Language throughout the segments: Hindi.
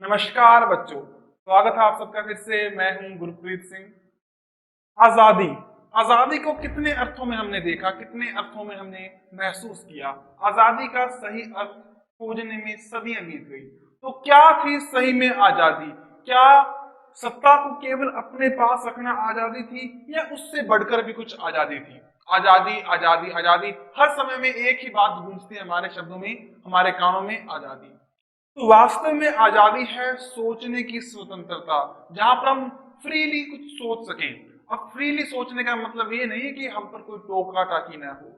नमस्कार बच्चों, स्वागत है आप सबका फिर से। मैं हूं गुरप्रीत सिंह। आजादी आजादी को कितने अर्थों में हमने देखा, कितने अर्थों में हमने महसूस किया। आजादी का सही अर्थ खोजने में सदियां बीत गई। तो क्या थी सही में आजादी? क्या सत्ता को केवल अपने पास रखना आजादी थी, या उससे बढ़कर भी कुछ आजादी थी? आजादी आजादी आजादी, हर समय में एक ही बात गूंजती है हमारे शब्दों में, हमारे कानों में, आजादी। तो वास्तव में आजादी है सोचने की स्वतंत्रता, जहां पर हम फ्रीली कुछ सोच सकें। अब फ्रीली सोचने का मतलब ये नहीं कि हम पर कोई टोका टाकी ना हो।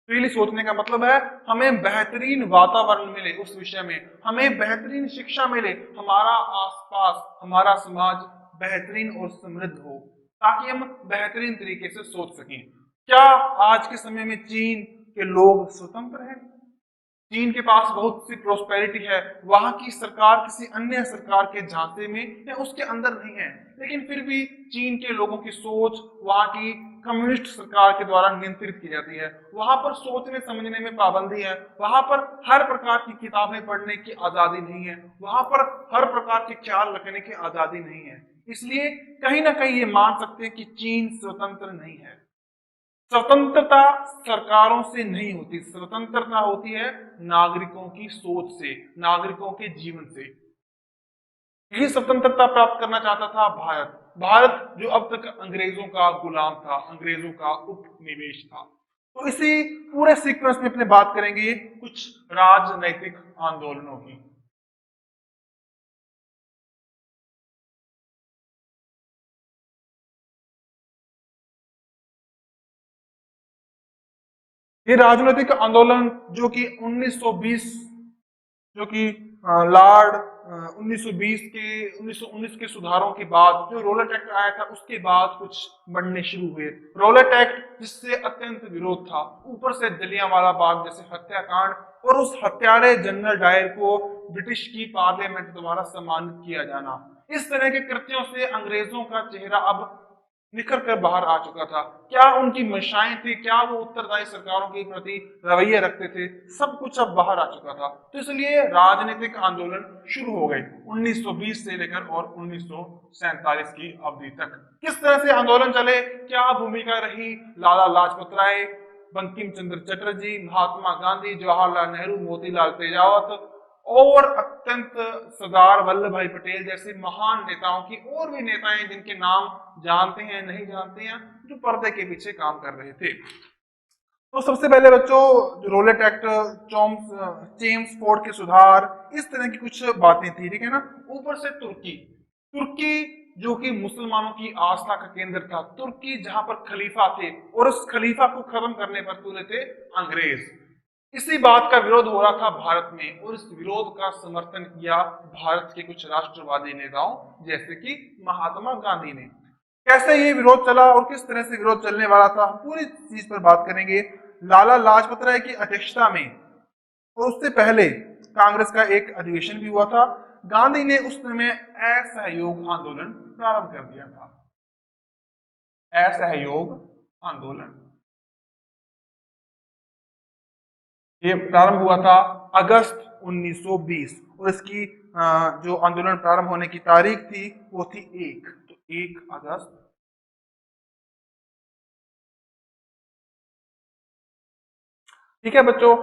फ्रीली सोचने का मतलब है हमें बेहतरीन वातावरण मिले, उस विषय में हमें बेहतरीन शिक्षा मिले, हमारा आसपास, हमारा समाज बेहतरीन और समृद्ध हो, ताकि हम बेहतरीन तरीके से सोच सकें। क्या आज के समय में चीन के लोग स्वतंत्र हैं? चीन के पास बहुत सी प्रोस्पेरिटी है, वहां की सरकार किसी अन्य सरकार के झांसे में या उसके अंदर नहीं है, लेकिन फिर भी चीन के लोगों की सोच वहां की कम्युनिस्ट सरकार के द्वारा नियंत्रित की जाती है। वहां पर सोचने समझने में पाबंदी है, वहां पर हर प्रकार की किताबें पढ़ने की आजादी नहीं है, वहां पर हर प्रकार के ख्याल रखने की आजादी नहीं है। इसलिए कहीं ना कहीं ये मान सकते हैं कि चीन स्वतंत्र नहीं है। स्वतंत्रता सरकारों से नहीं होती, स्वतंत्रता होती है नागरिकों की सोच से, नागरिकों के जीवन से। यही स्वतंत्रता प्राप्त करना चाहता था भारत। भारत जो अब तक अंग्रेजों का गुलाम था, अंग्रेजों का उपनिवेश था। तो इसी पूरे सीक्वेंस में अपने बात करेंगे कुछ राजनैतिक आंदोलनों की। ये राजनीतिक आंदोलन जो कि 1920, जो कि लॉर्ड 1920 के 1919 के सुधारों के बाद जो रोलेट एक्ट आया था, उसके बाद कुछ बनने शुरू हुए। रोलेट एक्ट जिससे अत्यंत विरोध था, ऊपर से जलियांवाला बाग जैसे हत्याकांड और उस हत्यारे जनरल डायर को ब्रिटिश की पार्लियामेंट द्वारा सम्मानित किया जाना, इस तरह के कृत्यों से अंग्रेजों का चेहरा अब निखर कर बाहर आ चुका था। क्या उनकी मंशाएं थी, क्या वो उत्तरदायी सरकारों के प्रति रवैये रखते थे, सब कुछ अब बाहर आ चुका था। तो इसलिए राजनीतिक आंदोलन शुरू हो गए 1920 से लेकर और 1947 की अवधि तक। किस तरह से आंदोलन चले, क्या भूमिका रही लाला लाजपत राय, बंकिम चंद्र चटर्जी, महात्मा गांधी, जवाहरलाल नेहरू, मोतीलाल तेजावत और अत्यंत सरदार वल्लभ भाई पटेल जैसे महान नेताओं की, और भी नेता हैं जिनके नाम जानते हैं नहीं जानते हैं, जो पर्दे के पीछे काम कर रहे थे। तो सबसे पहले बच्चों, रोलेट एक्ट, चेम्स फोर्ड के सुधार, इस तरह की कुछ बातें थी, ठीक है ना। ऊपर से तुर्की, तुर्की जो कि मुसलमानों की आस्था का केंद्र था, तुर्की जहां पर खलीफा थे और उस खलीफा को खत्म करने पर तुले थे अंग्रेज। इसी बात का विरोध हो रहा था भारत में, और इस विरोध का समर्थन किया भारत के कुछ राष्ट्रवादी नेताओं जैसे कि महात्मा गांधी ने। कैसे ये विरोध चला और किस तरह से विरोध चलने वाला था, पूरी चीज पर बात करेंगे। लाला लाजपत राय की अध्यक्षता में और उससे पहले कांग्रेस का एक अधिवेशन भी हुआ था। गांधी ने उस समय असहयोग आंदोलन प्रारंभ कर दिया था। असहयोग आंदोलन ये प्रारंभ हुआ था अगस्त 1920, और इसकी जो आंदोलन प्रारंभ होने की तारीख थी वो थी 1 अगस्त। ठीक है बच्चों।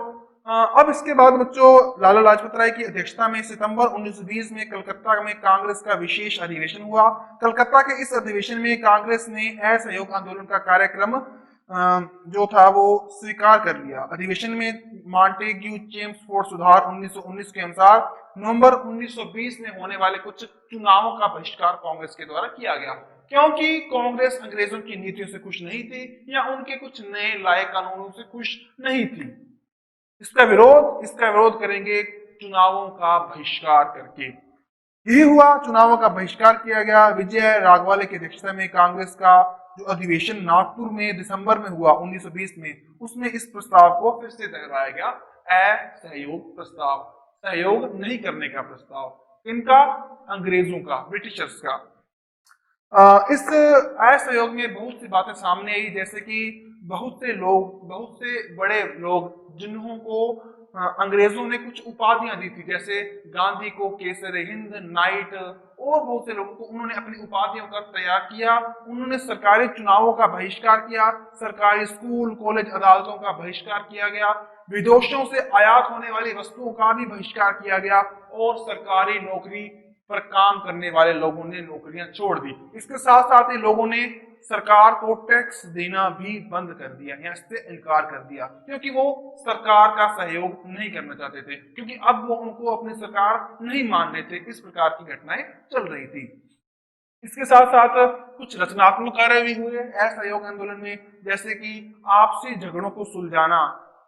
अब इसके बाद बच्चों, लाला लाजपत राय की अध्यक्षता में सितंबर 1920 में कलकत्ता में कांग्रेस का विशेष अधिवेशन हुआ। कलकत्ता के इस अधिवेशन में कांग्रेस ने असहयोग आंदोलन का कार्यक्रम जो था वो स्वीकार कर लिया। अधिवेशन में मॉन्टेग्यू चेम्सफोर्ड सुधार 1919 के अनुसार नवंबर 1920 में होने वाले कुछ चुनावों का बहिष्कार कांग्रेस के द्वारा किया गया, क्योंकि कांग्रेस अंग्रेजों की नीतियों से खुश नहीं थी या उनके कुछ नए लाए कानूनों से खुश नहीं थी। इसका विरोध करेंगे चुनावों का बहिष्कार करके। यही हुआ, चुनावों का बहिष्कार किया गया। विजय राघवाले की अध्यक्षता में कांग्रेस का जो अधिवेशन नागपुर में दिसंबर में हुआ 1920 में, उसमें इस प्रस्ताव को फिर से दोहराया गया, असहयोग प्रस्ताव, सहयोग नहीं करने का प्रस्ताव। इनका अंग्रेजों का, ब्रिटिशर्स का। इस असहयोग में बहुत सी बातें सामने आई, जैसे कि बहुत से लोग, बहुत से बड़े लोग जिन्हों को अंग्रेजों ने कुछ उपाधियां दी थी, जैसे गांधी को केसर हिंद, नाइट, और बहुत से लोगों को उन्होंने अपनी उपाधियों का तैयार किया। उन्होंने सरकारी चुनावों का बहिष्कार किया, सरकारी स्कूल, कॉलेज, अदालतों का बहिष्कार किया गया, विदेशों से आयात होने वाली वस्तुओं का भी बहिष्कार किया गया, और सरकारी नौकरी पर काम करने वाले लोगों ने नौकरियां छोड़ दी। इसके साथ साथ ही लोगों ने सरकार को टैक्स देना भी बंद कर दिया या इससे इनकार कर दिया, क्योंकि वो सरकार का सहयोग नहीं करना चाहते थे, क्योंकि अब वो उनको अपनी सरकार नहीं मान रहे थे। इस प्रकार की घटनाएं चल रही थी। इसके साथ साथ कुछ रचनात्मक कार्य भी हुए असहयोग आंदोलन में, जैसे कि आपसी झगड़ों को सुलझाना।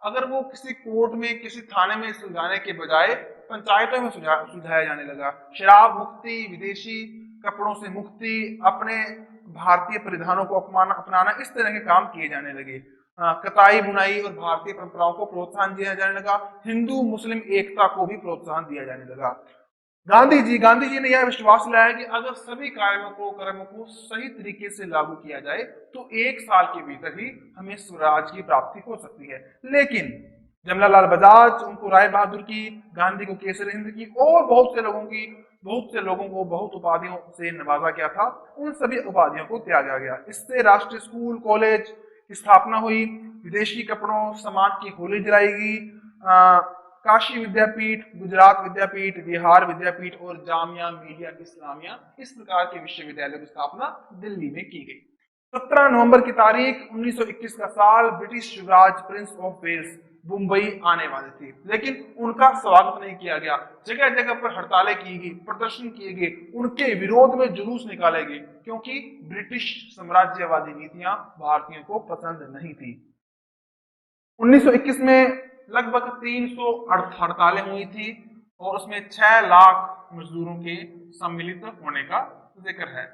अगर वो किसी कोर्ट में, किसी थाने में सुलझाने के बजाय पंचायतों में सुलझाया जाने लगा। शराब मुक्ति, विदेशी कपड़ों से मुक्ति, अपने भारतीय परिधानों को अपनाना, इस तरह के काम किए जाने लगे। कताई बुनाई और भारतीय परंपराओं को प्रोत्साहन दिया जाने लगा। हिंदू मुस्लिम एकता को भी प्रोत्साहन दिया जाने लगा। गांधी जी ने यह विश्वास लाया कि अगर सभी कर्मों को सही तरीके से लागू किया जाए तो 1 साल के भीतर ही हमें स्वराज की प्राप्ति हो सकती है। लेकिन जमनालाल बजाज, उनको राय बहादुर की, गांधी को केसर हिंद की, और बहुत से लोगों को बहुत उपाधियों से नवाजा गया था। उन सभी उपाधियों को त्यागा गया। इससे राष्ट्रीय स्कूल, कॉलेज की स्थापना हुई, विदेशी कपड़ों सामान की होली जलाई गई, काशी विद्यापीठ, गुजरात विद्यापीठ, बिहार विद्यापीठ और जामिया मिलिया इस्लामिया, इस प्रकार के विश्वविद्यालयों की स्थापना दिल्ली में की गई। 17 नवंबर की तारीख 1921 का साल, ब्रिटिश युवराज प्रिंस ऑफ वेल्स मुंबई आने वाले थे, लेकिन उनका स्वागत नहीं किया गया। जगह जगह पर हड़तालें की गई, प्रदर्शन किए गए, उनके विरोध में जुलूस निकाले गए, क्योंकि ब्रिटिश साम्राज्यवादी नीतियां भारतीयों को पसंद नहीं थी। 1921 में लगभग 300 हड़तालें हुई थी और उसमें 6 लाख मजदूरों के सम्मिलित होने का जिक्र है।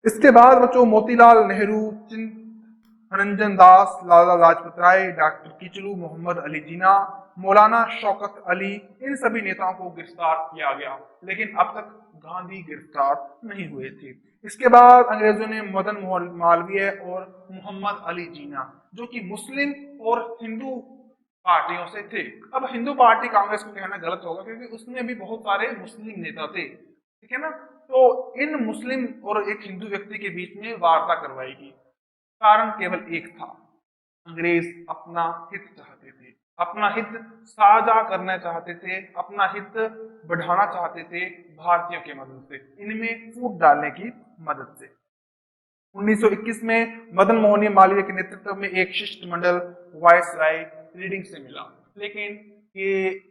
इसके बाद बच्चों मोतीलाल नेहरू, चित्तरंजन दास, लाला लाजपत राय, डॉक्टर किचलू, मोहम्मद अली जिन्ना, मौलाना शौकत अली, इन सभी नेताओं को गिरफ्तार किया गया, लेकिन अब तक गांधी गिरफ्तार नहीं हुए थे। इसके बाद अंग्रेजों ने मदन मोहन मालवीय और मोहम्मद अली जिन्ना, जो कि मुस्लिम और हिंदू पार्टियों से थे। अब हिंदू पार्टी कांग्रेस को कहना गलत होगा, क्योंकि उसमें भी बहुत सारे मुस्लिम नेता थे, ठीक है ना। तो इन मुस्लिम और एक हिंदू व्यक्ति के बीच में वार्ता करवाई गई। कारण केवल एक था, अंग्रेज अपना हित चाहते थे, अपना हित साझा करना चाहते थे, अपना हित बढ़ाना चाहते थे भारतीयों के मदद से, इनमें फूट डालने की मदद से। 1921 में मदन मोहन मालवीय के नेतृत्व में एक शिष्टमंडल वायसराय रीडिंग से मिला, लेकिन ये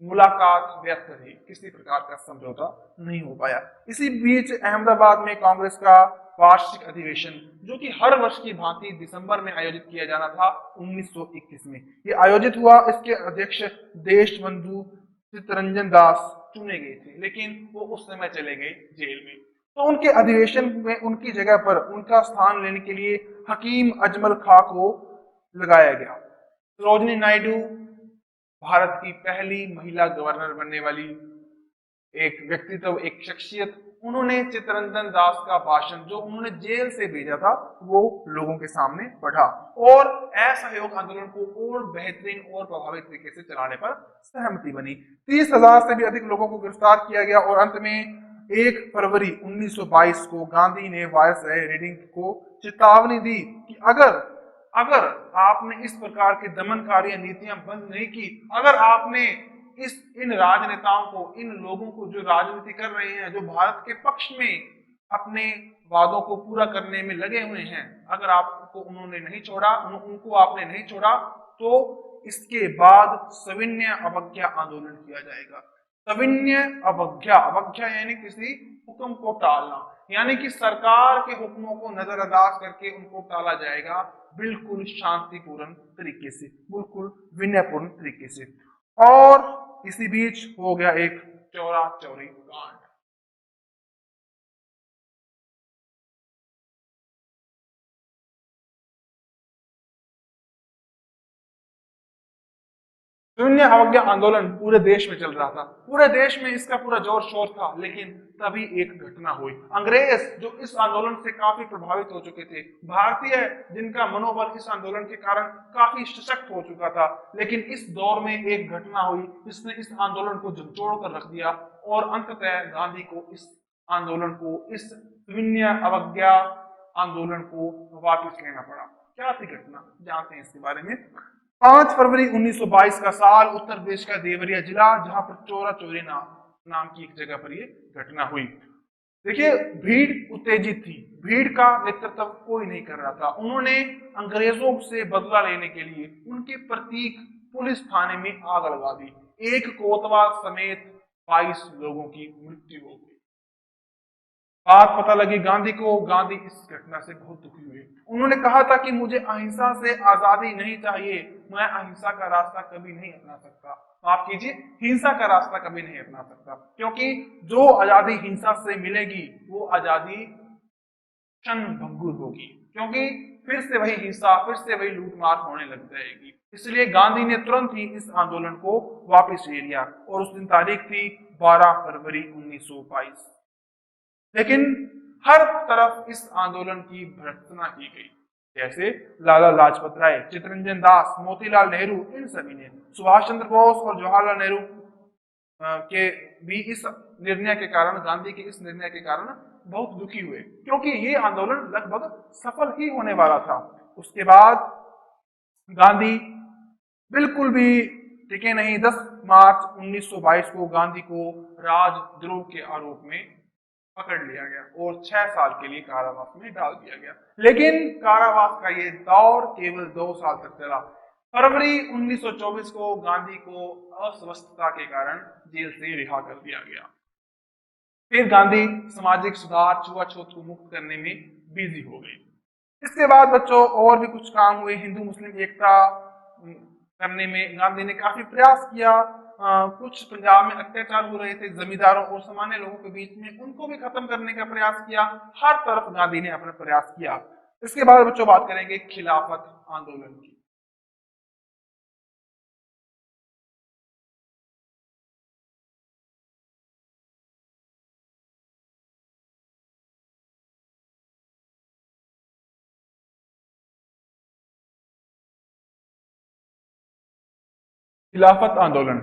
मुलाकात व्यर्थ रही, किसी प्रकार का समझौता नहीं हो पाया। इसी बीच अहमदाबाद में कांग्रेस का वार्षिक अधिवेशन, जो कि हर वर्ष की भांति दिसंबर में आयोजित किया जाना था, 1921 में ये आयोजित हुआ। इसके अध्यक्ष देशबंधु चित्तरंजन दास चुने गए थे, लेकिन वो उस समय चले गए जेल में। तो उनके अधिवेशन में उनकी जगह पर उनका स्थान लेने के लिए हकीम अजमल खां को लगाया गया। सरोजनी नायडू, भारत की पहली महिला गवर्नर बनने वाली एक व्यक्तित्व, एक शख्सियत, उन्होंने चित्तरंजन दास का भाषण, जो उन्होंने जेल से भेजा था, वो लोगों के सामने पढ़ा और असहयोग आंदोलन को और बेहतरीन और प्रभावी तरीके से चलाने पर सहमति बनी। 30,000 से भी अधिक लोगों को गिरफ्तार किया गया और अंत में 1 फरवरी 1922 को गांधी ने वायसराय रीडिंग को चेतावनी दी कि अगर आपने इस प्रकार की दमनकारी नीतियां बंद नहीं की, अगर आपने इन राजनेताओं को, इन लोगों को जो राजनीति कर रहे हैं, जो भारत के पक्ष में अपने वादों को पूरा करने में लगे हुए हैं, अगर आपको उन्होंने नहीं छोड़ा, उनको आपने नहीं छोड़ा, तो इसके बाद सविनय अवज्ञा आंदोलन किया जाएगा। सविनय अवज्ञा यानी किसी हुक्म को टालना, यानी कि सरकार के हुक्मों को नजरअंदाज करके उनको टाला जाएगा, बिल्कुल शांतिपूर्ण तरीके से, बिल्कुल विनयपूर्ण तरीके से। और इसी बीच हो गया एक चौरा चौरी कांड। शून्य अवज्ञा आंदोलन पूरे देश में चल रहा था, पूरे देश में इसका पूरा जोर शोर था। लेकिन तभी एक घटना हुई। अंग्रेज जो इस आंदोलन से काफी प्रभावित हो चुके थे, भारतीय जिनका मनोबल इस आंदोलन के कारण काफी सशक्त हो चुका था, लेकिन इस दौर में एक घटना हुई जिसने इस आंदोलन को झकझोर कर रख दिया और अंततः गांधी को इस आंदोलन को, इस शून्य अवज्ञा आंदोलन को वापस लेना पड़ा। क्या थी घटना, जानते हैं इसके बारे में। 5 फरवरी 1922 का साल, उत्तर प्रदेश का देवरिया जिला, जहां पर चोरा चोरी नाम की एक जगह पर ये घटना हुई। देखिए, भीड़ उत्तेजित थी, भीड़ का नेतृत्व कोई नहीं कर रहा था। उन्होंने अंग्रेजों से बदला लेने के लिए उनके प्रतीक पुलिस थाने में आग लगा दी। एक कोतवाल समेत 22 लोगों की मृत्यु हो गई। बात पता लगी गांधी को, गांधी इस घटना से बहुत दुखी हुए। उन्होंने कहा था कि मुझे अहिंसा से आजादी नहीं चाहिए, मैं अहिंसा का रास्ता कभी नहीं अपना सकता। माफ कीजिए, हिंसा का रास्ता कभी नहीं अपना सकता, क्योंकि जो आजादी हिंसा से मिलेगी वो आजादी क्षणभंगुर होगी, क्योंकि फिर से वही हिंसा, फिर से वही लूटमार होने लग जाएगी। इसलिए गांधी ने तुरंत ही इस आंदोलन को वापस ले लिया और उस दिन तारीख थी 12 फरवरी 1922। लेकिन हर तरफ इस आंदोलन की भर्त्सना की गई, जैसे लाला लाजपत राय, चित्तरंजन दास, मोतीलाल नेहरू, इन सभी ने, सुभाष चंद्र बोस और जवाहरलाल नेहरू के भी इस निर्णय के कारण, गांधी के इस निर्णय के कारण बहुत दुखी हुए, क्योंकि ये आंदोलन लगभग सफल ही होने वाला था। उसके बाद गांधी बिल्कुल भी टिके नहीं। 10 मार्च 1922 को गांधी को राजद्रोह के आरोप में पकड़ लिया गया और 6 साल के लिए कारावास में डाल दिया गया। लेकिन कारावास का ये दौर केवल 2 साल तक चला। फरवरी 1924 को गांधी को अस्वस्थता के कारण जेल से रिहा कर दिया गया। फिर गांधी सामाजिक सुधार, छुआछूत को मुक्त करने में बिजी हो गए। इसके बाद बच्चों और भी कुछ काम हुए। हिंदू मुस्लिम एकता करने में गांधी ने काफी प्रयास किया। कुछ पंजाब में अत्याचार हो रहे थे जमींदारों और सामान्य लोगों के बीच में, उनको भी खत्म करने का प्रयास किया। हर तरफ गांधी ने अपना प्रयास किया। इसके बाद बच्चों बात करेंगे खिलाफत आंदोलन की। खिलाफत आंदोलन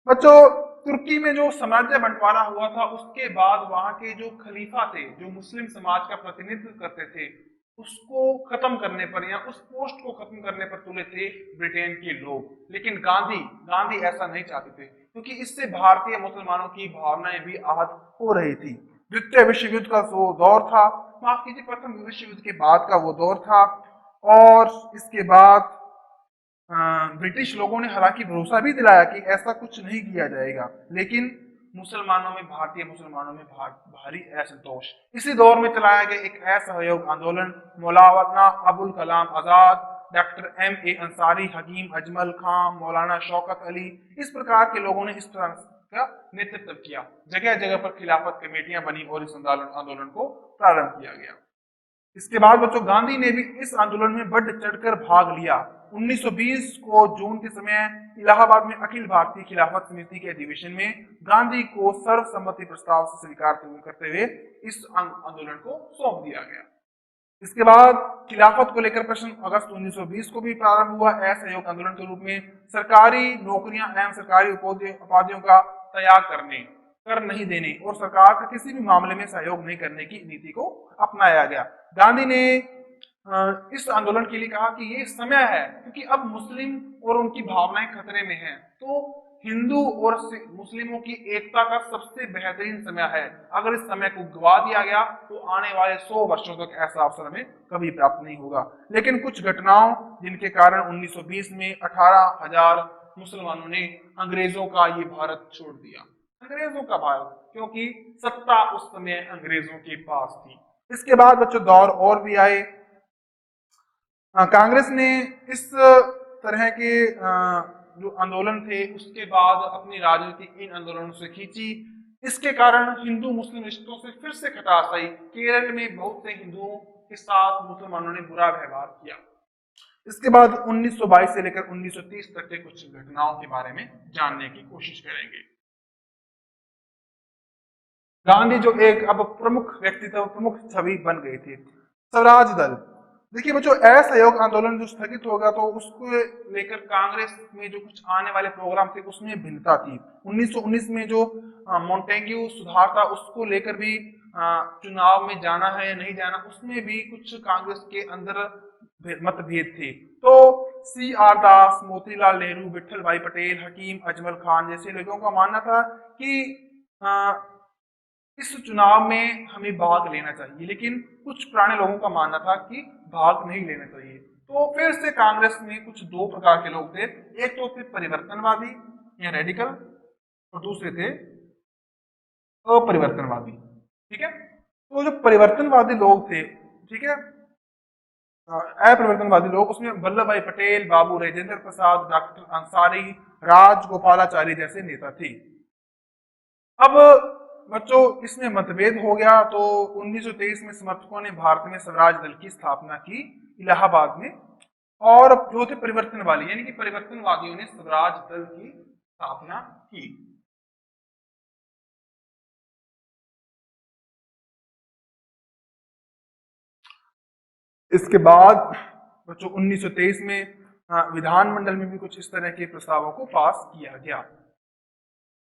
बच्चों, तुर्की में जो साम्राज्य बंटवारा हुआ था उसके बाद वहां के जो खलीफा थे, जो मुस्लिम समाज का प्रतिनिधित्व करते थे, उसको खत्म करने पर या उस पोस्ट को खत्म करने पर तुले थे ब्रिटेन के लोग। लेकिन गांधी ऐसा नहीं चाहते थे, क्योंकि इससे भारतीय मुसलमानों की भावनाएं भी आहत हो रही थी। द्वितीय विश्व युद्ध का वो दौर था, माफ कीजिए प्रथम विश्व युद्ध के बाद का वो दौर था। और इसके बाद ब्रिटिश लोगों ने हालांकि भरोसा भी दिलाया कि ऐसा कुछ नहीं किया जाएगा, लेकिन मुसलमानों में, भारतीय मुसलमानों में भारी असंतोष। इसी दौर में चलाया गया एक असहयोग आंदोलन, मौलाना अबुल कलाम आजाद, डॉक्टर M.A. अंसारी, हकीम अजमल खां, मौलाना शौकत अली, इस प्रकार के लोगों ने इस तरह का नेतृत्व किया। जगह जगह पर खिलाफत कमेटियां बनी और इस आंदोलन को प्रारंभ किया गया। इसके बाद बच्चों गांधी ने भी इस आंदोलन में बढ़ चढ़कर भाग लिया। 1920 को जून के समय इलाहाबाद में अखिल भारतीय खिलाफत समिति के अधिवेशन में गांधी को सर्वसम्मति प्रस्ताव से स्वीकार करते हुए इस आंदोलन को सौंप दिया गया। इसके बाद खिलाफत को लेकर प्रश्न अगस्त 1920 को भी प्रारंभ हुआ असहयोग आंदोलन के रूप में। सरकारी नौकरियां एवं सरकारी उपाधियों का त्याग कर नहीं देने और सरकार का किसी भी मामले में सहयोग नहीं करने की नीति को अपनाया गया। गांधी ने इस आंदोलन के लिए कहा कि ये समय है, क्योंकि अब मुस्लिम और उनकी भावनाएं खतरे में हैं, तो हिंदू और मुस्लिमों की एकता का सबसे बेहतरीन समय है। अगर इस समय को गवा दिया गया तो आने वाले 100 वर्षों तक ऐसा अवसर हमें कभी प्राप्त नहीं होगा। लेकिन कुछ घटनाओं जिनके कारण 1920 में 18,000 मुसलमानों ने अंग्रेजों का ये भारत छोड़ दिया। अंग्रेजों का भारत, क्योंकि सत्ता उस समय अंग्रेजों के पास थी। इसके बाद बच्चों दौर और भी आए। कांग्रेस ने इस तरह के जो आंदोलन थे उसके बाद अपनी राजनीति इन आंदोलनों से खींची। इसके कारण हिंदू मुस्लिम रिश्तों से फिर से खटास आई। केरल में बहुत से हिंदुओं के साथ मुसलमानों ने बुरा व्यवहार किया। इसके बाद 1922 से लेकर 1930 तक के कुछ घटनाओं के बारे में जानने की कोशिश करेंगे। गांधी जो एक अब प्रमुख व्यक्तित्व, प्रमुख छवि बन गई थी। स्वराज दल, देखिए बच्चों, असहयोग आंदोलन जो स्थगित हो गया तो उसको लेकर कांग्रेस में जो कुछ आने वाले प्रोग्राम थे उसमें भिन्नता थी। 1919 में जो मोंटेग्यू सुधार था उसको लेकर भी चुनाव में जाना है या नहीं जाना, उसमें भी कुछ कांग्रेस के अंदर मतभेद थे। तो सी आर दास, मोतीलाल नेहरू, विठल भाई पटेल, हकीम अजमल खान जैसे लोगों का मानना था कि इस चुनाव में हमें भाग लेना चाहिए, लेकिन कुछ पुराने लोगों का मानना था कि भाग नहीं लेना चाहिए। तो फिर से कांग्रेस में कुछ दो प्रकार के लोग थे, एक तो थे परिवर्तनवादी या रेडिकल और दूसरे थे अपरिवर्तनवादी। ठीक है, तो जो परिवर्तनवादी लोग थे, ठीक है, अपरिवर्तनवादी लोग, उसमें वल्लभ भाई पटेल, बाबू राजेंद्र प्रसाद, डॉक्टर अंसारी, राजगोपालाचारी जैसे नेता थे। अब बच्चों इसमें मतभेद हो गया तो 1923 में समर्थकों ने भारत में स्वराज दल की स्थापना की इलाहाबाद में, और जो थे परिवर्तनवादी यानी कि परिवर्तनवादियों ने स्वराज दल की स्थापना की। इसके बाद बच्चों 1923 में विधानमंडल में भी कुछ इस तरह के प्रस्तावों को पास किया गया।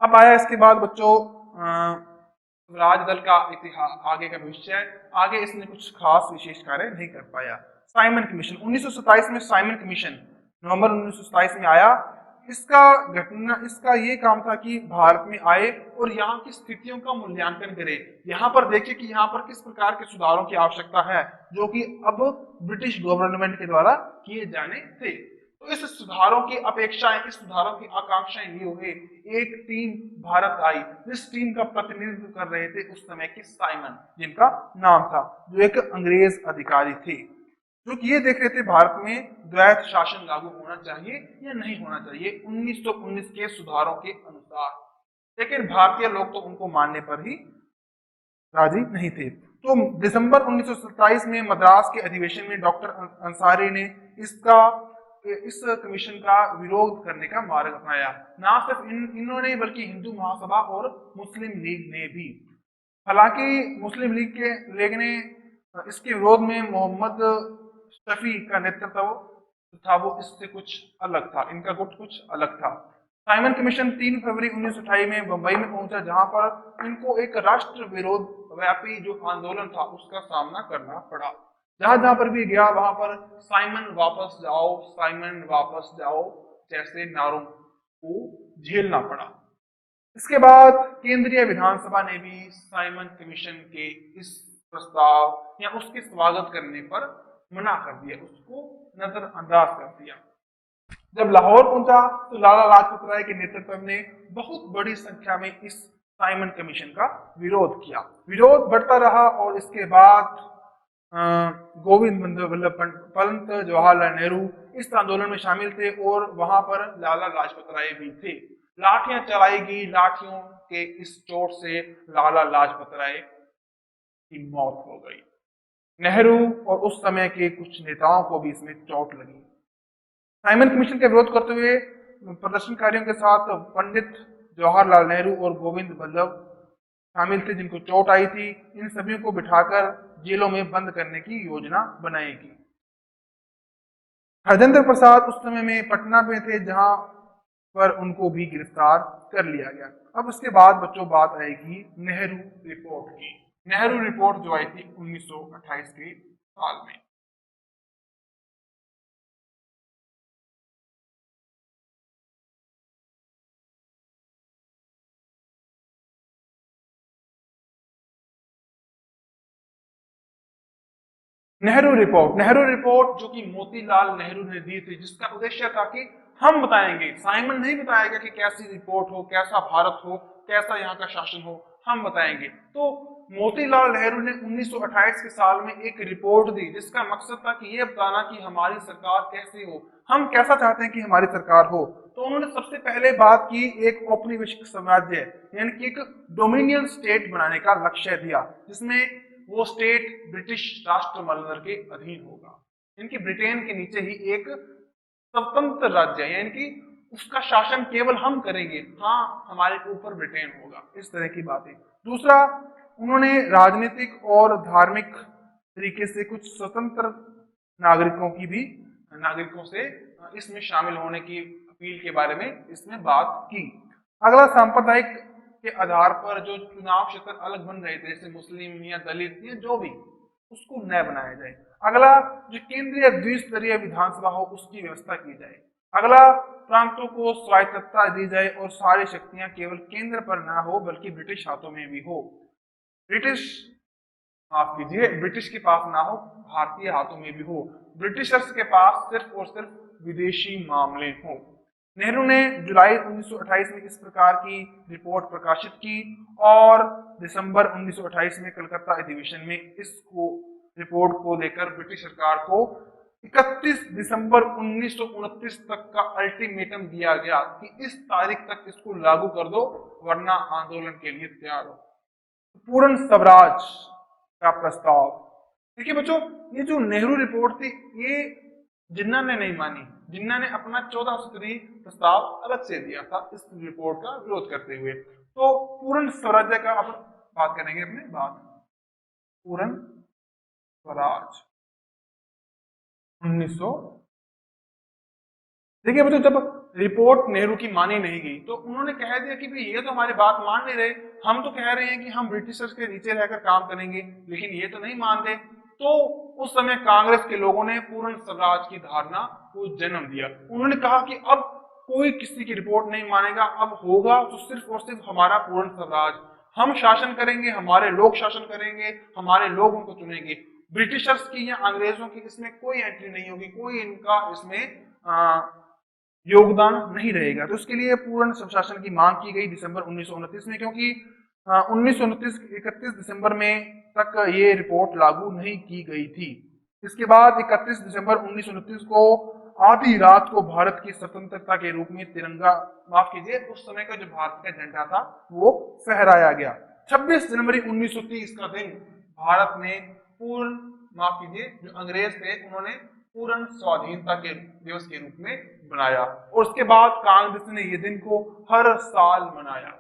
अब आया इसके बाद बच्चों स्वराज दल का इतिहास, आगे का भविष्य। आगे इसने कुछ खास विशेष कार्य नहीं कर पाया। साइमन कमीशन 1927 में, साइमन कमीशन नवंबर 1927 में आया। इसका ये काम था कि भारत में आए और यहाँ की स्थितियों का मूल्यांकन करे। यहाँ पर देखिए कि यहाँ पर किस प्रकार के सुधारों की आवश्यकता है जो कि अब ब्रिटिश गवर्नमेंट के द्वारा किए जाने थे। तो इस सुधारों की अपेक्षाएं, इस सुधारों की आकांक्षाएं लिए हुए एक टीम भारत आई, जिस टीम का प्रतिनिधित्व कर रहे थे उस समय के साइमन, जिनका नाम था, जो एक अंग्रेज अधिकारी थे, जो कि ये देख रहे थे भारत में द्वैत शासन लागू होना चाहिए या नहीं होना चाहिए 1919 के सुधारों के अनुसार। लेकिन भारतीय लोग तो उनको मानने पर ही राजी नहीं थे। तो दिसंबर 1927 में मद्रास के अधिवेशन में डॉक्टर अंसारी ने इस कमीशन का विरोध करने का मार्ग अपनाया। ना सिर्फ इन्होंने बल्कि हिंदू महासभा और मुस्लिम लीग ने भी। हालांकि मुस्लिम लीग ने इसके विरोध में मोहम्मद शफी का नेतृत्व था, वो इससे कुछ अलग था, इनका गुट कुछ अलग था। साइमन कमीशन 3 फरवरी 1928 में बंबई में पहुंचा, जहां पर इनको एक राष्ट्र विरोध व्यापी जो आंदोलन था उसका सामना करना पड़ा। जहां जहां पर भी गया वहां पर साइमन वापस जाओ, साइमन वापस जाओ जैसे नारों को झेलना पड़ा। इसके बाद केंद्रीय विधानसभा ने भी साइमन कमीशन के इस प्रस्ताव या उसके स्वागत करने पर मना कर दिया, उसको नजरअंदाज कर दिया। जब लाहौर पहुंचा तो लाला लाजपत राय के नेतृत्व में बहुत बड़ी संख्या में इस साइमन कमीशन का विरोध किया। विरोध बढ़ता रहा और इसके बाद गोविंद वल्लभ पंत, जवाहरलाल नेहरू इस आंदोलन में शामिल थे और वहां पर लाला लाजपत राय भी थे। लाठियां चलाई गई, लाठियों के इस चोट से लाला लाजपत राय की मौत हो गई। नेहरू और उस समय के कुछ नेताओं को भी इसमें चोट लगी। साइमन कमीशन का विरोध करते हुए प्रदर्शनकारियों के साथ पंडित जवाहरलाल नेहरू और गोविंद वल्लभ शामिल थे, जिनको चोट आई थी। इन सभी को बिठाकर जेलों में बंद करने की योजना बनाएगी। हरजेंद्र प्रसाद उस समय में पटना में थे, जहां पर उनको भी गिरफ्तार कर लिया गया। अब उसके बाद बच्चों बात आएगी नेहरू रिपोर्ट की। नेहरू रिपोर्ट जो आई थी 1928 के साल में। नेहरू रिपोर्ट जो कि मोतीलाल नेहरू ने दी थी, जिसका उद्देश्य था कि हम बताएंगे, साइमन नहीं बताएगा कि कैसी रिपोर्ट हो, कैसा भारत हो, कैसा यहाँ का शासन हो, हम बताएंगे। तो मोतीलाल नेहरू ने 1928 के साल में एक रिपोर्ट दी, जिसका मकसद था कि ये बताना कि हमारी सरकार कैसी हो, हम कैसा चाहते हैं कि हमारी सरकार हो। तो उन्होंने सबसे पहले बात की एक औपनिवेशिक साम्राज्य यानी कि एक डोमिनियन स्टेट बनाने का लक्ष्य दिया, जिसमें वो स्टेट ब्रिटिश राष्ट्रमंडल के अधीन होगा। इनकी ब्रिटेन के नीचे ही एक स्वतंत्र राज्य है, यानी कि उसका शासन केवल हम करेंगे, हाँ हमारे ऊपर ब्रिटेन होगा, इस तरह की बातें। दूसरा, उन्होंने राजनीतिक और धार्मिक तरीके से कुछ स्वतंत्र नागरिकों से इसमें शामिल होने की अपील के बारे में इसमें बात की। अगला, सांप्रदायिक के आधार पर जो चुनाव क्षेत्र अलग बन रहे थे, जैसे मुस्लिम या दलित या जो भी, उसको न बनाया जाए। अगला, जो केंद्रीय द्विस्तरीय विधानसभा हो उसकी व्यवस्था की जाए। अगला, प्रांतों को स्वायत्तता दी जाए और सारी शक्तियां केवल केंद्र पर ना हो बल्कि ब्रिटिश हाथों में भी हो। ब्रिटिश के पास ना हो, भारतीय हाथों में भी हो। ब्रिटिशर्स के पास सिर्फ और सिर्फ विदेशी मामले हो। नेहरू ने जुलाई 1928 में इस प्रकार की रिपोर्ट प्रकाशित की और दिसंबर 1928 में कलकत्ता अधिवेशन में इसको रिपोर्ट को लेकर ब्रिटिश सरकार को 31 दिसंबर 1929 तक का अल्टीमेटम दिया गया कि इस तारीख तक इसको लागू कर दो वरना आंदोलन के लिए तैयार हो। पूर्ण स्वराज का प्रस्ताव। देखिए बच्चों, ये जो नेहरू रिपोर्ट थी ये जिन्ना ने नहीं मानी। जिन्ना ने अपना 14 सूत्री प्रस्ताव अलग से दिया था इस रिपोर्ट का विरोध करते हुए। तो पूर्ण स्वराज्य का अब बात करेंगे अपने बात। पूर्ण स्वराज 1900। देखिए बच्चों, जब रिपोर्ट नेहरू की मानी नहीं गई तो उन्होंने कह दिया कि भाई ये तो हमारी बात मान नहीं रहे, हम तो कह रहे हैं कि हम ब्रिटिशर्स के नीचे रहकर काम करेंगे, लेकिन ये तो नहीं मान रहे। तो उस समय कांग्रेस के लोगों ने पूर्ण स्वराज की धारणा को जन्म दिया। उन्होंने कहा कि अब कोई किसी की रिपोर्ट नहीं मानेगा, अब होगा तो सिर्फ और सिर्फ हमारा पूर्ण स्वराज, हम शासन करेंगे, हमारे लोग शासन करेंगे, हमारे लोग उनको चुनेंगे। ब्रिटिशर्स की या अंग्रेजों की इसमें कोई एंट्री नहीं होगी, कोई इनका इसमें योगदान नहीं रहेगा। तो इसके लिए पूर्ण स्वशासन की मांग की गई दिसंबर 1929 में, क्योंकि 1929 31 दिसंबर में तक ये रिपोर्ट लागू नहीं की गई थी। इसके बाद 31 दिसंबर 1929 को आधी रात को भारत की स्वतंत्रता के रूप में तिरंगा, माफ कीजिए उस समय का जो भारत का झंडा था वो फहराया गया। 26 जनवरी 1930 का दिन भारत ने पूर्ण, माफ कीजिए जो अंग्रेज थे उन्होंने पूर्ण स्वाधीनता के दिवस के रूप में बनाया और उसके बाद कांग्रेस ने ये दिन को हर साल मनाया।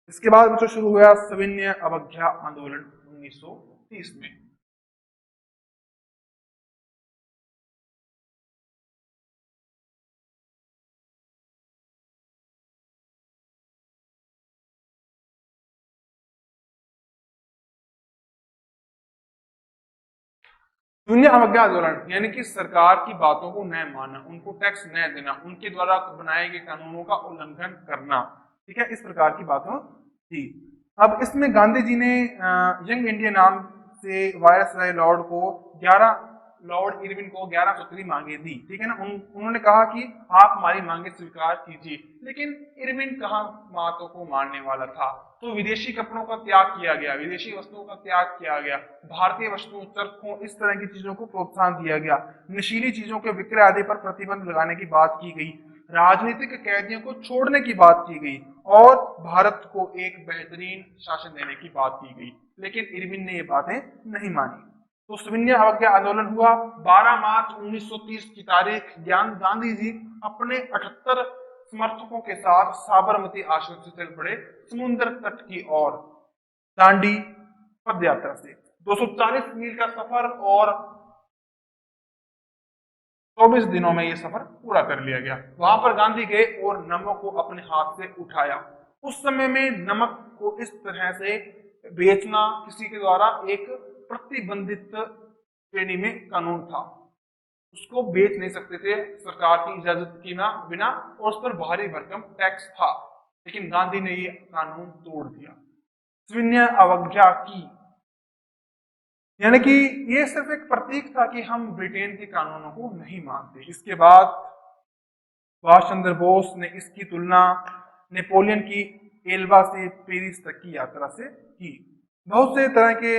इसके बाद बच्चों शुरू हुआ सविनय अवज्ञा आंदोलन 1930 में। शून्य अवज्ञा आंदोलन यानी कि सरकार की बातों को न मानना, उनको टैक्स न देना, उनके द्वारा बनाए गए कानूनों का उल्लंघन करना, ठीक है, इस प्रकार की बातों थी। अब इसमें गांधी जी ने यंग इंडिया नाम से वायसराय लॉर्ड इरविन को 11 सूत्री मांगे दी, ठीक है ना। उन्होंने कहा कि आप हमारी मांगे स्वीकार कीजिए, लेकिन इरविन कहाँ बातों को मानने वाला था। तो विदेशी कपड़ों का त्याग किया गया, विदेशी वस्तुओं का त्याग किया गया, भारतीय वस्तुओं, चरखों, इस तरह की चीजों को प्रोत्साहन दिया गया, नशीली चीजों के विक्रय आदि पर प्रतिबंध लगाने की बात की गई, राजनीतिक कैदियों को छोड़ने की बात की गई और भारत को एक बेहतरीन शासन देने की बात की गई। लेकिन इरविन ने ये बातें नहीं मानी। तो सविनय अवज्ञा आंदोलन हुआ। 12 मार्च 1930 की तारीख गांधी जी अपने 78 समर्थकों के साथ साबरमती आश्रम से चल पड़े समुद्र तट की ओर दांडी पद यात्रा से। 240 मील का सफर और 24 दिनों में यह सफर पूरा कर लिया गया। वहां पर गांधी गए और नमक को अपने हाथ से उठाया। उस समय में नमक को इस तरह से बेचना किसी के द्वारा एक प्रतिबंधित श्रेणी में कानून था, उसको बेच नहीं सकते थे सरकार की इजाजत के बिना और उस पर भारी भरकम टैक्स था। लेकिन गांधी ने ये कानून तोड़ दिया, सविनय अवज्ञा की, यानी कि ये सिर्फ एक प्रतीक था कि हम ब्रिटेन के कानूनों को नहीं मानते। इसके बाद सुभाष चंद्र बोस ने इसकी तुलना नेपोलियन की एल्बा से पेरिस तक की यात्रा से की। बहुत से तरह के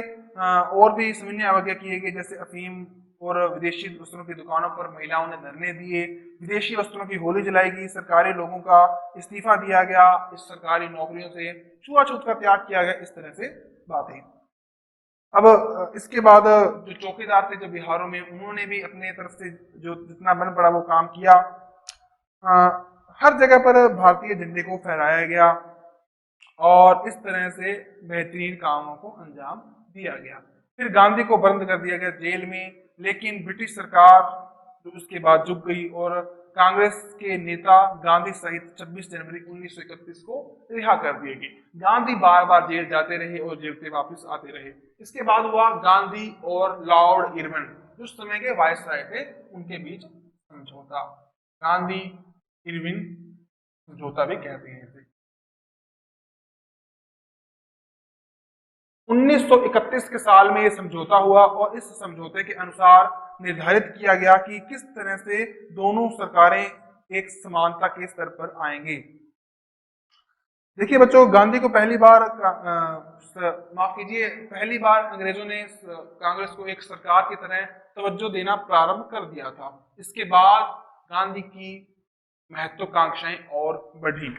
और भी सविनय अवज्ञा किए गए, जैसे अफीम और विदेशी वस्त्रों की दुकानों पर महिलाओं ने धरने दिए, विदेशी वस्त्रों की होली जलाई गई, सरकारी लोगों का इस्तीफा दिया गया, इस सरकारी नौकरियों से छुआछूत का त्याग किया गया, इस तरह से बातें। अब इसके बाद जो चौकीदार थे जो बिहारों में, उन्होंने भी अपने तरफ से जो जितना बन पड़ा वो काम किया। हर जगह पर भारतीय झंडे को फहराया गया और इस तरह से बेहतरीन कामों को अंजाम दिया गया। फिर गांधी को बंद कर दिया गया जेल में, लेकिन ब्रिटिश सरकार जो उसके बाद झुक गई और कांग्रेस के नेता गांधी सहित 26 जनवरी 1931 को रिहा कर दिए गए। गांधी बार बार जेल जाते रहे और जेल से वापस आते रहे। इसके बाद हुआ गांधी और लॉर्ड इरविन जो उस समय के वायसराय थे उनके बीच समझौता। गांधी इरविन समझौता भी कहते हैं इसे। 1931 के साल में यह समझौता हुआ और इस समझौते के अनुसार निर्धारित किया गया कि किस तरह से दोनों सरकारें एक समानता के स्तर पर आएंगे। देखिए बच्चों, गांधी को पहली बार पहली बार अंग्रेजों ने कांग्रेस को एक सरकार की तरह तवज्जो देना प्रारंभ कर दिया था। इसके बाद गांधी की महत्वाकांक्षाएं और बढ़ी।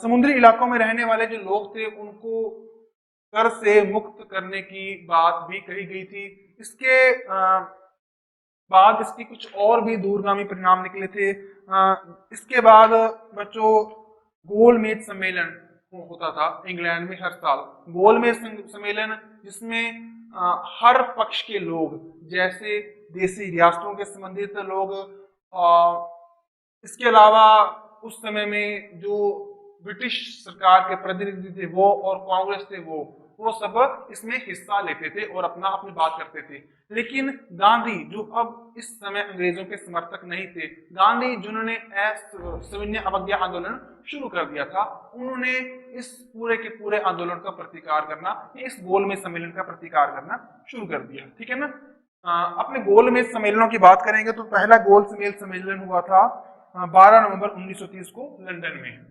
समुद्री इलाकों में रहने वाले जो लोग थे उनको कर से मुक्त करने की बात भी कही गई थी। इसके बाद इसकी कुछ और भी दूरगामी परिणाम निकले थे। इसके बाद बच्चों गोलमेज सम्मेलन होता था इंग्लैंड में हर साल। गोलमेज सम्मेलन जिसमें हर पक्ष के लोग, जैसे देशी रियासतों के संबंधित लोग, इसके अलावा उस समय में जो ब्रिटिश सरकार के प्रतिनिधि थे वो और कांग्रेस थे वो सब इसमें हिस्सा लेते थे और अपनी बात करते थे। लेकिन गांधी जो अब इस समय अंग्रेजों के समर्थक नहीं थे, गांधी जिन्होंने सविनय अवज्ञा आंदोलन शुरू कर दिया था, उन्होंने इस पूरे के पूरे आंदोलन का प्रतिकार करना, इस गोलमेज सम्मेलन का प्रतिकार करना शुरू कर दिया। ठीक है ना। अपने गोलमेज सम्मेलनों की बात करेंगे तो पहला गोलमेज सम्मेलन हुआ था 12 नवंबर 1930 को लंदन में।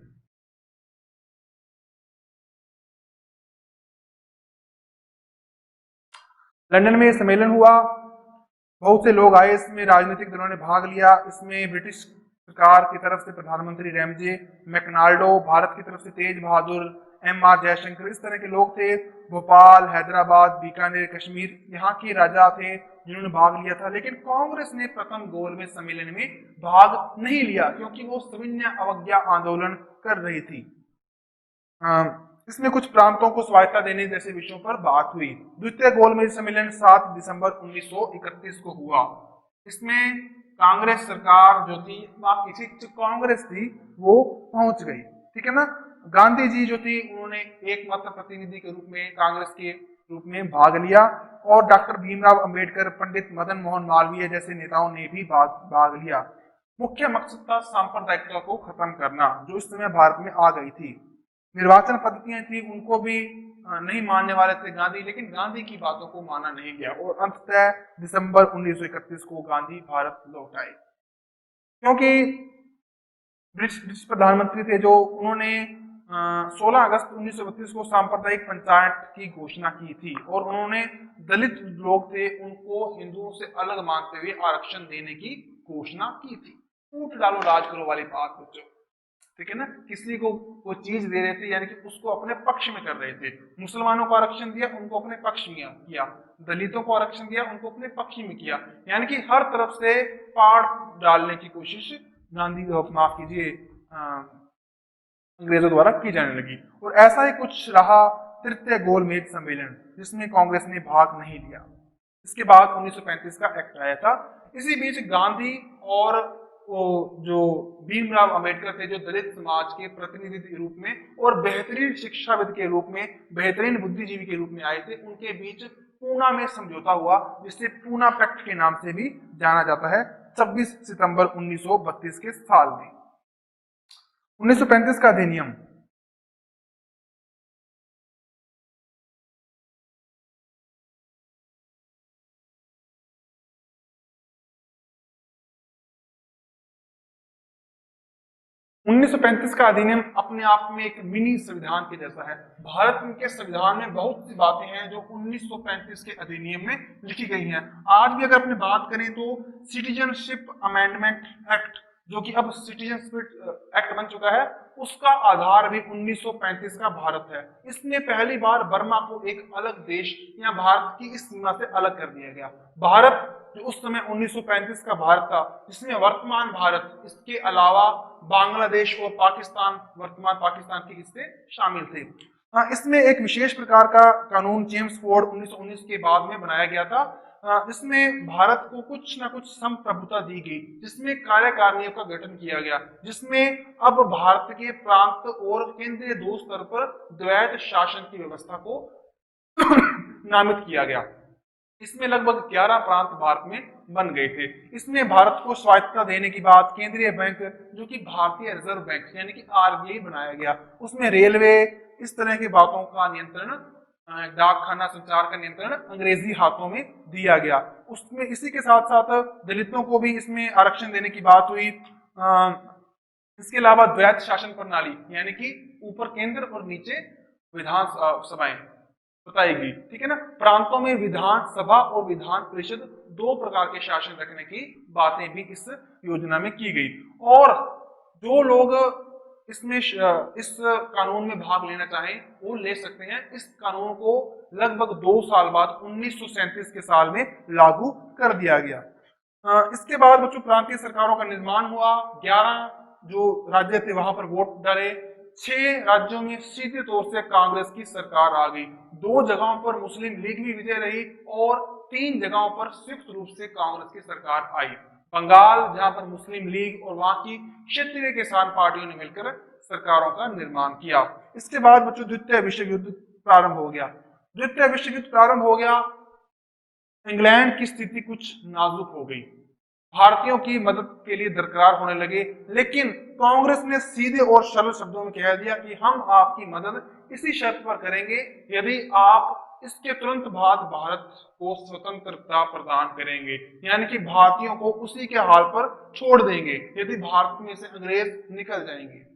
लंदन में सम्मेलन हुआ, बहुत से लोग आए, इसमें राजनीतिक दलों ने भाग लिया। इसमें ब्रिटिश सरकार की तरफ से प्रधानमंत्री रैमजे मैकडॉनल्ड, भारत की तरफ से तेज बहादुर, M.R. जयशंकर, इस तरह के लोग थे। भोपाल, हैदराबाद, बीकानेर, कश्मीर यहाँ के राजा थे जिन्होंने भाग लिया था। लेकिन कांग्रेस ने प्रथम गोलमेज सम्मेलन में भाग नहीं लिया क्योंकि वो सविनय अवज्ञा आंदोलन कर रही थी। इसमें कुछ प्रांतों को स्वायत्ता देने जैसे विषयों पर बात हुई। द्वितीय गोलमेज सम्मेलन 7 दिसंबर 1931 को हुआ। इसमें कांग्रेस सरकार जो थी, कांग्रेस थी, वो पहुंच गई। ठीक है ना। गांधी जी जो थी उन्होंने एकमात्र प्रतिनिधि के रूप में कांग्रेस के रूप में भाग लिया और डॉक्टर भीमराव अंबेडकर, पंडित मदन मोहन मालवीय जैसे नेताओं ने भी भाग लिया। मुख्य मकसद था सांप्रदायिकता को खत्म करना जो इस समय भारत में आ गई थी। निर्वाचन पद्धतियां थी उनको भी नहीं मानने वाले थे गांधी, लेकिन गांधी की बातों को माना नहीं गया और अंततः दिसंबर 1931 को गांधी भारत लौट आए। क्योंकि ब्रिटिश प्रधानमंत्री थे जो उन्होंने 16 अगस्त 1932 को सांप्रदायिक पंचायत की घोषणा की थी और उन्होंने दलित लोग थे उनको हिंदुओं से अलग मानते हुए आरक्षण देने की घोषणा की थी। फूट डालो राज करो वाली बात बच्चों। ठीक है ना। किसी को वो चीज दे रहे थे यानी कि उसको अपने पक्ष में कर रहे थे। मुसलमानों को आरक्षण दिया, उनको अपने पक्ष में किया। दलितों को आरक्षण दिया, उनको अपने पक्ष में किया। यानी कि हर तरफ से पाड़ डालने की कोशिश गांधी, माफ कीजिए, अंग्रेजों द्वारा की जाने लगी। और ऐसा ही कुछ रहा तृतीय गोलमेज सम्मेलन जिसमें कांग्रेस ने भाग नहीं लिया। इसके बाद 1935 का एक्ट आया था। इसी बीच गांधी और जो भीमराव अंबेडकर थे जो दलित समाज के प्रतिनिधि के रूप में और बेहतरीन शिक्षाविद के रूप में, बेहतरीन बुद्धिजीवी के रूप में आए थे, उनके बीच पूना में समझौता हुआ जिसे पूना पैक्ट के नाम से भी जाना जाता है 26 सितंबर 1932 के साल में। 1935 का अधिनियम 1935 का अधिनियम अपने आप में एक मिनी संविधान के जैसा है। भारत के संविधान में बहुत सी बातें हैं जो 1935 के अधिनियम में लिखी गई हैं। आज भी अगर अपने बात करें तो सिटीजनशिप अमेंडमेंट एक्ट जो कि अब सिटीजनशिप एक्ट बन चुका है, उसका आधार भी 1935 का भारत है। इसमें पहली बार बर्मा को एक अलग देश या भारत की इस सीमा से अलग कर दिया गया। भारत जो उस समय 1935 का भारत था, जिसमें वर्तमान भारत, इसके अलावा बांग्लादेश और पाकिस्तान, वर्तमान पाकिस्तान के हिस्से शामिल थे। इसमें एक विशेष प्रकार का कानून जेम्स फोर्ड 1919 के बाद में बनाया गया था, जिसमें भारत को कुछ ना कुछ संप्रभुता दी गई, जिसमें कार्यकारिणियों का गठन किया गया, जिसमें अब भारत के प्रांत और केंद्रीय दो स्तर पर द्वैत शासन की व्यवस्था को नामित किया गया। इसमें लगभग 11 प्रांत भारत में बन गए थे। इसमें भारत को स्वायत्तता देने की बात, केंद्रीय बैंक जो कि भारतीय रिजर्व बैंक यानी कि आरबीआई बनाया गया, उसमें रेलवे, इस तरह की बातों का नियंत्रण, डाकखाना संचार का नियंत्रण अंग्रेजी हाथों में दिया गया। उसमें इसी के साथ साथ दलितों को भी इसमें आरक्षण देने की बात हुई। इसके अलावा द्वैत शासन प्रणाली यानी कि ऊपर केंद्र और नीचे विधान सभाएं बताई गई, ठीक है ना। प्रांतों में विधान सभा और विधान परिषद दो प्रकार के शासन रखने की बातें भी इस योजना में की गई। और जो लोग इसमें इस कानून में भाग लेना चाहें वो ले सकते हैं। इस कानून को लगभग 2 साल बाद 1937 के साल में लागू कर दिया गया। इसके बाद बच्चों प्रांतीय सरकारों का निर्माण हुआ। 11 जो राज्य थे वहां पर वोट डाले। 6 राज्यों में सीधे तौर से कांग्रेस की सरकार आ गई। 2 जगहों पर मुस्लिम लीग भी विजय रही और 3 जगहों पर संयुक्त रूप से कांग्रेस की सरकार आई। बंगाल जहां पर मुस्लिम लीग और वहां की क्षेत्रीय किसान पार्टियों ने मिलकर सरकारों का निर्माण किया। इसके बाद बच्चों द्वितीय विश्व युद्ध प्रारंभ हो गया। द्वितीय विश्व युद्ध प्रारंभ हो गया। इंग्लैंड की स्थिति कुछ नाजुक हो गई। भारतीयों की मदद के लिए दरकार होने लगे, लेकिन कांग्रेस ने सीधे और सरल शब्दों में कह दिया कि हम आपकी मदद इसी शर्त पर करेंगे यदि आप इसके तुरंत बाद भारत को स्वतंत्रता प्रदान करेंगे, यानी कि भारतीयों को उसी के हाल पर छोड़ देंगे यदि भारत में से अंग्रेज निकल जाएंगे।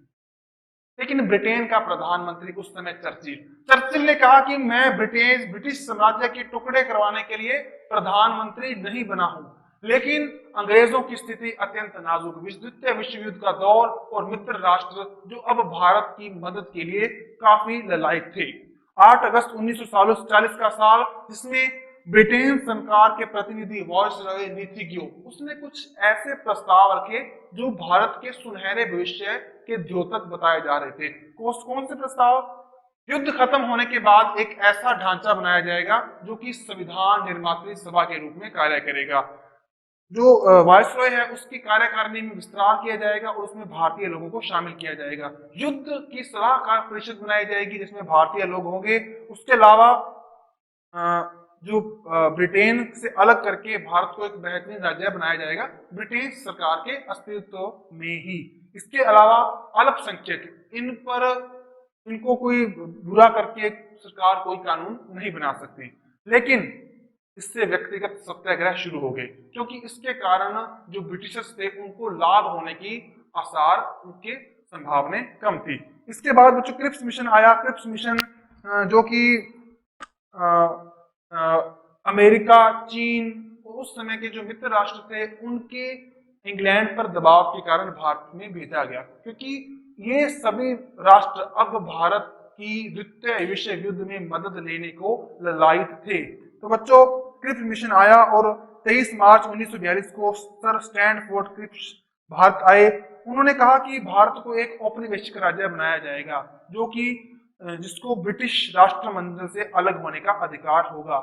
लेकिन ब्रिटेन का प्रधानमंत्री उस समय चर्चिल ने कहा कि मैं ब्रिटिश साम्राज्य के टुकड़े करवाने के लिए प्रधानमंत्री नहीं बना हूं, लेकिन अंग्रेजों की स्थिति अत्यंत नाजुक, द्वितीय विश्व युद्ध का दौर और मित्र राष्ट्र जो अब भारत की मदद के लिए काफी ललायक थे। 8 अगस्त 1940 का साल, जिसमें ब्रिटेन सरकार के प्रतिनिधि वायसरॉय नीतिज्ञ, उसने कुछ ऐसे प्रस्ताव रखे जो भारत के सुनहरे भविष्य के द्योतक बताए जा रहे थे। कौन से प्रस्ताव? युद्ध खत्म होने के बाद एक ऐसा ढांचा बनाया जाएगा जो कि संविधान निर्मात्री सभा के रूप में कार्य करेगा। जो वायसरॉय है उसकी कार्यकारिणी में विस्तार किया जाएगा और उसमें भारतीय लोगों को शामिल किया जाएगा। युद्ध की सलाहकार परिषद बनाई जाएगी जिसमें भारतीय लोग होंगे। उसके अलावा जो ब्रिटेन से अलग करके भारत को एक बेहतरीन राज्य बनाया जाएगा ब्रिटिश सरकार के अस्तित्व में ही। इसके अलावा अल्पसंख्यक, इनको कोई बुरा करके सरकार कोई कानून नहीं बना सकती। लेकिन इससे व्यक्तिगत सत्याग्रह शुरू हो गए, क्योंकि इसके कारण जो ब्रिटिशर्स थे उनको लाभ होने की आसार, उनके संभावना कम थी। इसके बाद बच्चों क्रिप्स मिशन आया। क्रिप्स मिशन जो कि अमेरिका, चीन और उस समय के जो मित्र राष्ट्र थे उनके इंग्लैंड पर दबाव के कारण भारत में भेजा गया, क्योंकि ये सभी राष्ट्र अब भारत की द्वितीय विश्व युद्ध में मदद लेने को ललायित थे। तो बच्चों क्रिप्स मिशन आया और 23 मार्च 1942 को सर स्टैनफोर्ड क्रिप्स भारत आए। उन्होंने कहा कि भारत को एक औपनिवेशिक राज्य बनाया जाएगा जो कि जिसको ब्रिटिश राष्ट्रमंडल से अलग होने का अधिकार होगा।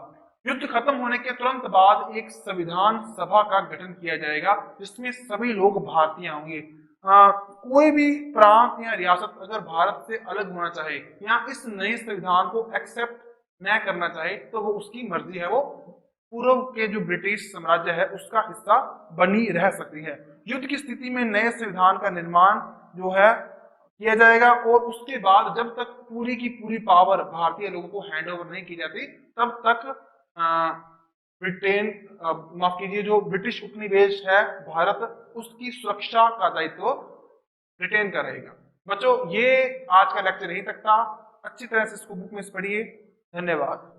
युद्ध खत्म होने के तुरंत बाद एक संविधान सभा का गठन किया जाएगा जिसमें सभी लोग भारतीय होंगे। कोई भी प्रांत या रियासत अगर भारत से अलग होना चाहे या इस नए संविधान को एक्सेप्ट न करना चाहे तो वो उसकी मर्जी है, वो पूर्व के जो ब्रिटिश साम्राज्य है उसका हिस्सा बनी रह सकती है। युद्ध की स्थिति में नए संविधान का निर्माण जो है किया जाएगा और उसके बाद जब तक पूरी की पूरी पावर भारतीय लोगों को हैंड ओवर नहीं की जाती तब तक ब्रिटेन माफ कीजिए जो ब्रिटिश उपनिवेश है भारत, उसकी सुरक्षा का दायित्व ब्रिटेन का रहेगा। बच्चों ये आज का लेक्चर यहीं तक था। अच्छी तरह से इसको बुक में पढ़िए। धन्यवाद।